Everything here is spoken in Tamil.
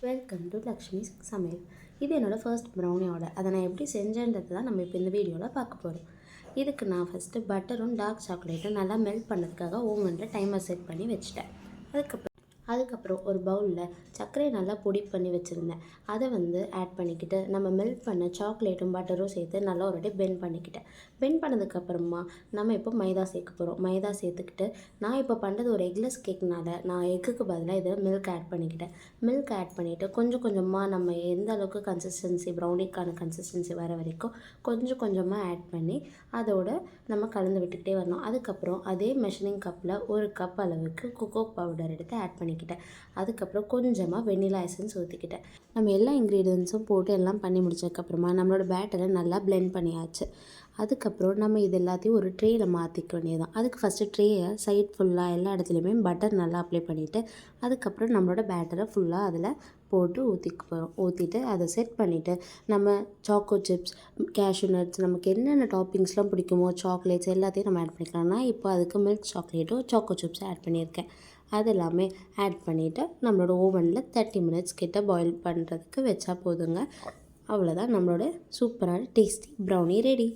வெல்கம் டு லக்ஷ்மி சமையல். இது என்னோடய ஃபர்ஸ்ட் ப்ரௌனி ஆர்டர். அதை நான் எப்படி செஞ்சேன்றது தான் நம்ம இப்போ இந்த வீடியோவில் பார்க்க போகிறோம். இதுக்கு நான் ஃபஸ்ட்டு பட்டரும் டார்க் சாக்லேட்டும் நல்லா மெல்ட் பண்ணதுக்காக ஓவனில் டைமர் செட் பண்ணி வச்சுட்டேன். அதுக்கப்புறம் ஒரு பவுலில் சர்க்கரையை நல்லா பொடி பண்ணி வச்சுருந்தேன். அதை ஆட் பண்ணிக்கிட்டு நம்ம மெல்ட் பண்ண சாக்லேட்டும் பட்டரும் சேர்த்து நல்லா ஒரு வாட்டி பெண்ட் பண்ணிக்கிட்டேன். பெண்ட் பண்ணதுக்கப்புறமா நம்ம இப்போ மைதா சேர்க்க போகிறோம். மைதா சேர்த்துக்கிட்டு நான் இப்போ பண்ணுறது ஒரு எக்லெஸ் கேக்னால நான் எக்குக்கு பதிலாக இதில் மில்க் ஆட் பண்ணிக்கிட்டேன். மில்க் ஆட் பண்ணிவிட்டு கொஞ்சம் கொஞ்சமாக நம்ம எந்த அளவுக்கு கன்சிஸ்டன்சி ப்ரௌனிக்கான கன்சிஸ்டன்சி வர வரைக்கும் கொஞ்சம் கொஞ்சமாக ஆட் பண்ணி அதோட நம்ம கலந்து விட்டுக்கிட்டே வரணும். அதுக்கப்புறம் அதே மெஷரிங் கப்பில் ஒரு கப் அளவுக்கு கொக்கோ பவுடர் எடுத்து ஆட் பண்ணிக்கிட்டேன். அதுக்கப்புறம் கொஞ்சமாக வெண்ணிலா எசன்ஸ் ஊற்றிக்கிட்டேன். நம்ம எல்லா இன்க்ரீடியன்ஸும் போட்டு எல்லாம் பண்ணி முடிச்சதுக்கப்புறமா நம்மளோட பேட்டரை நல்லா பிளெண்ட் பண்ணியாச்சு. அதுக்கப்புறம் நம்ம இது எல்லாத்தையும் ஒரு ட்ரேயில் மாற்றிக்க வேண்டியதுதான். அதுக்கு ஃபஸ்ட்டு ட்ரேயை சைட் ஃபுல்லாக எல்லா இடத்துலையுமே பட்டர் நல்லா அப்ளை பண்ணிவிட்டு அதுக்கப்புறம் நம்மளோட பேட்டரை ஃபுல்லாக அதில் போட்டு ஊற்றிக்க போகிறோம். ஊற்றிட்டு அதை செட் பண்ணிவிட்டு நம்ம சாக்கோ சிப்ஸ், கேஷ்யூ நட்ஸ், நமக்கு என்னென்ன டாப்பிங்ஸ்லாம் பிடிக்குமோ சாக்லேட்ஸ் எல்லாத்தையும் நம்ம ஆட் பண்ணிக்கலாம். நான் இப்போ அதுக்கு மில்க் சாக்லேட்டும் சாக்கோ சிப்ஸும் ஆட் பண்ணியிருக்கேன். அது எல்லாமே ஆட் பண்ணிவிட்டு நம்மளோட ஓவனில் 30 மினிட்ஸ் கிட்ட பாயில் பண்ணுறதுக்கு வச்சா போதுங்க. அவ்வளோதான், நம்மளோட சூப்பரான டேஸ்டி ப்ரௌனி ரெடி.